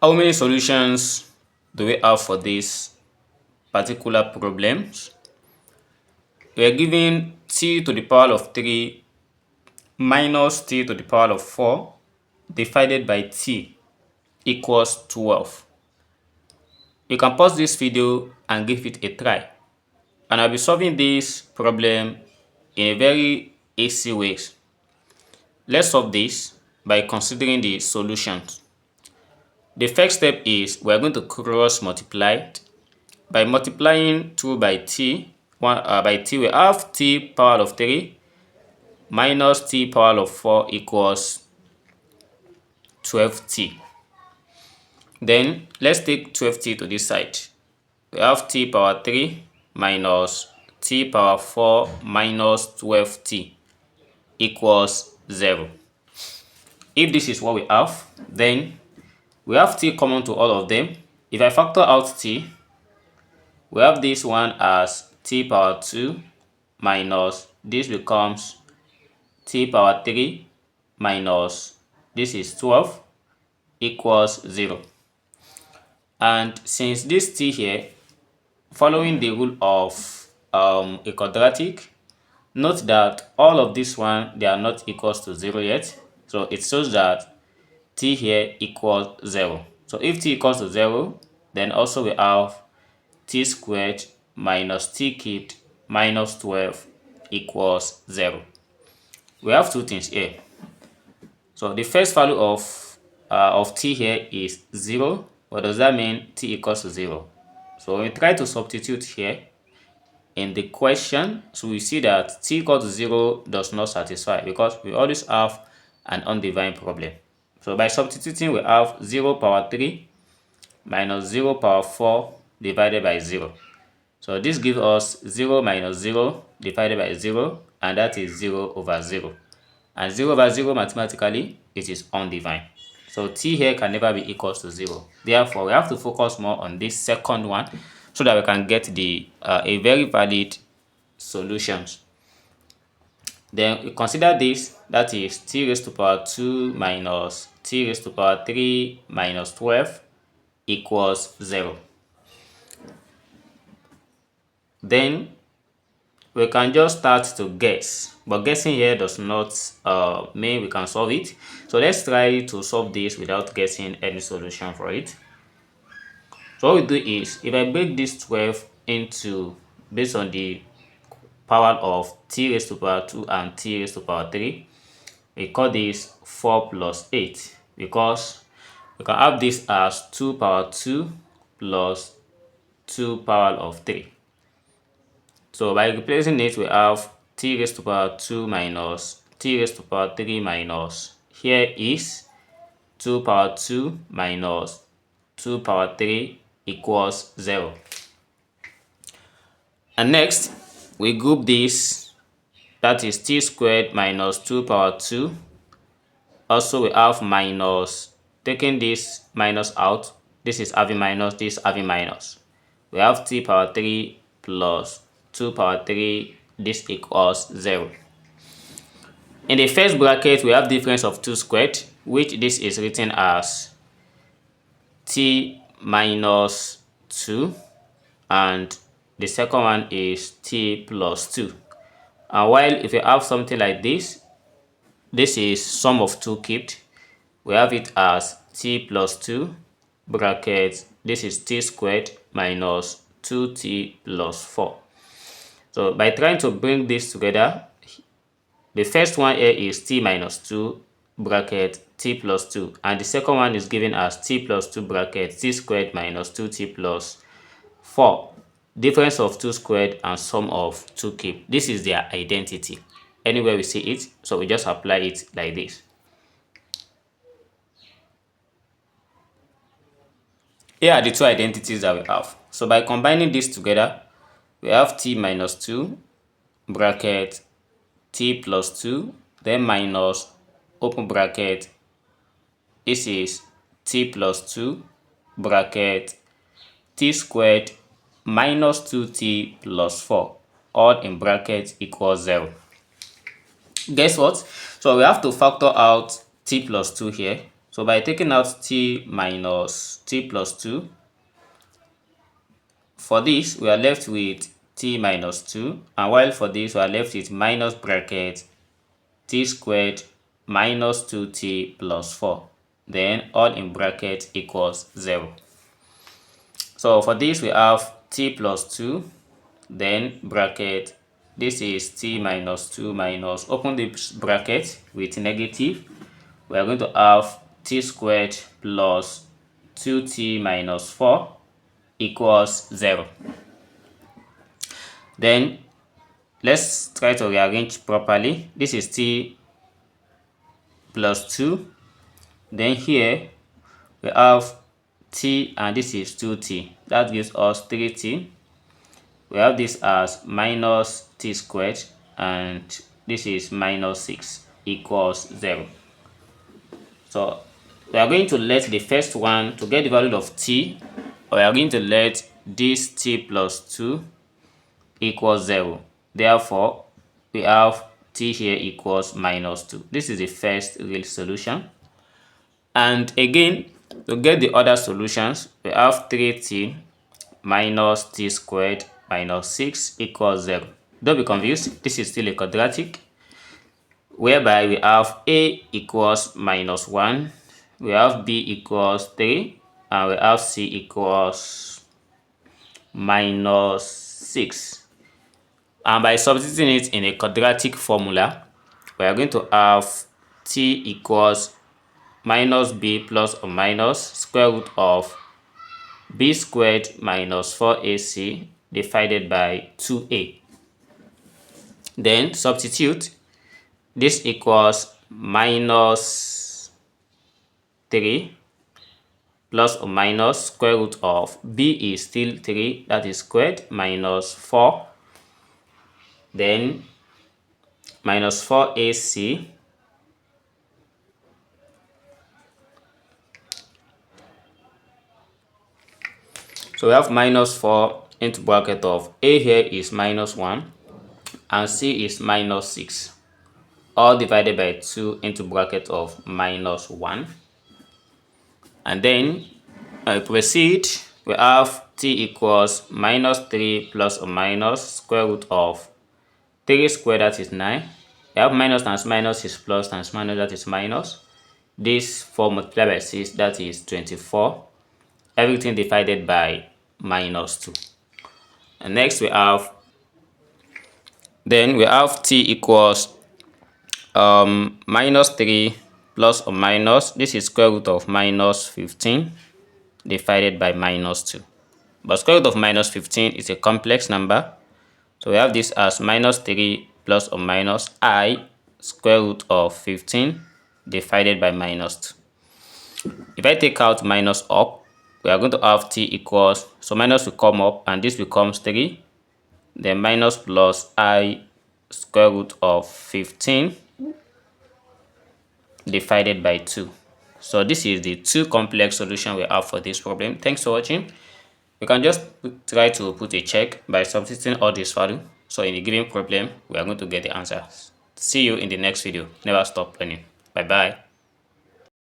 How many solutions do we have for this particular problems? We are given t to the power of 3 minus t to the power of 4 divided by t equals 12. You can pause this video and give it a try. And I'll be solving this problem in a very easy way. Let's solve this by considering the solutions. The first step is we're going to cross multiply it. By multiplying 2 by t, by t we have t power of 3 minus t power of 4 equals 12t. Then let's take 12t to this side. We have t power 3 minus t power 4 minus 12t equals 0. If this is what we have, then we have t common to all of them. If I factor out t, we have this one as t power 2 minus this becomes t power 3 minus this is 12 equals 0. And since this t here, following the rule of a quadratic, note that all of this one, they are not equals to 0 yet. So it shows that t here equals 0. So if t equals to 0, then also we have t squared minus t cubed minus 12 equals 0. We have two things here. So the first value of t here is 0. What does that mean? T equals to 0. So when we try to substitute here in the question, so we see that t equals to 0 does not satisfy because we always have an undefined problem. So by substituting, we have 0 power 3 minus 0 power 4 divided by 0. So this gives us 0 minus 0 divided by 0, and that is 0 over 0. And 0 over 0 mathematically, it is undefined. So t here can never be equals to 0. Therefore, we have to focus more on this second one so that we can get the a very valid solutions. Then we consider this, that is t raised to power 2 minus t raised to power 3 minus 12 equals 0. Then we can just start to guess, but guessing here does not mean we can solve it. So let's try to solve this without guessing any solution for it. So what we do is, if I break this 12 into, based on the power of t raised to power 2 and t raised to power 3, we call this 4 plus 8, because we can have this as 2 power 2 plus 2 power of 3. So by replacing it, we have t raised to power 2 minus t raised to power 3 minus, here is 2 power 2 minus 2 power 3 equals 0. And next, we group this, that is t squared minus 2 power 2. Also, we have minus, taking this minus out, this is having minus, this having minus. We have t power 3 plus 2 power 3, this equals 0. In the first bracket, we have difference of 2 squared, which this is written as t minus 2, and the second one is t plus 2. And while if you have something like this is sum of 2 cubed, we have it as t plus 2 bracket, this is t squared minus 2t plus 4. So by trying to bring this together, the first one here is t minus 2 bracket t plus 2, and the second one is given as t plus 2 bracket t squared minus 2t plus 4. Difference of 2 squared and sum of 2 cubed. This is their identity. Anywhere we see it, so we just apply it like this. Here are the two identities that we have. So by combining this together, we have t minus 2 bracket t plus 2, then minus open bracket, this is t plus 2 bracket t squared minus 2t plus 4, all in bracket equals 0. Guess what? So we have to factor out t plus 2 here. So by taking out t minus t plus 2, for this we are left with t minus 2, and while for this we are left with minus bracket t squared minus 2t plus 4, then all in bracket equals 0. So for this we have t plus 2, then bracket, this is t minus 2 minus, open this bracket with negative, we are going to have t squared plus 2t minus 4 equals 0. Then let's try to rearrange properly. This is t plus 2, then here we have t and this is 2t, that gives us 3t. We have this as minus t squared and this is minus 6 equals 0. So we are going to let the first one, to get the value of t, we are going to let this t plus 2 equals 0. Therefore, we have t here equals minus 2. This is the first real solution. And again, to get the other solutions, we have 3t minus t squared minus 6 equals 0. Don't be confused, this is still a quadratic, whereby we have a equals minus 1, we have b equals 3, and we have c equals minus 6. And by substituting it in a quadratic formula, we are going to have t equals minus b plus or minus square root of b squared minus 4ac divided by 2a. Then substitute, this equals minus 3 plus or minus square root of b is still 3, that is squared, minus 4, then minus 4ac so we have minus 4 into bracket of a here is minus 1 and c is minus 6, all divided by 2 into bracket of minus 1. And then I proceed, we have t equals minus 3 plus or minus square root of 3 squared, that is 9. We have minus times minus is plus times minus, that is minus. This 4 multiplied by 6, that is 24. Everything divided by minus 2. And next we have t equals minus 3 plus or minus, this is square root of minus 15 divided by minus 2. But square root of minus 15 is a complex number, so we have this as minus 3 plus or minus I square root of 15 divided by minus 2. If I take out minus up, we are going to have t equals, so minus will come up and this becomes 3, then minus plus I square root of 15 divided by 2. So this is the two complex solution we have for this problem. Thanks for watching. You can just try to put a check by substituting all this value. So in the given problem, we are going to get the answer. See you in the next video. Never stop learning. Bye bye.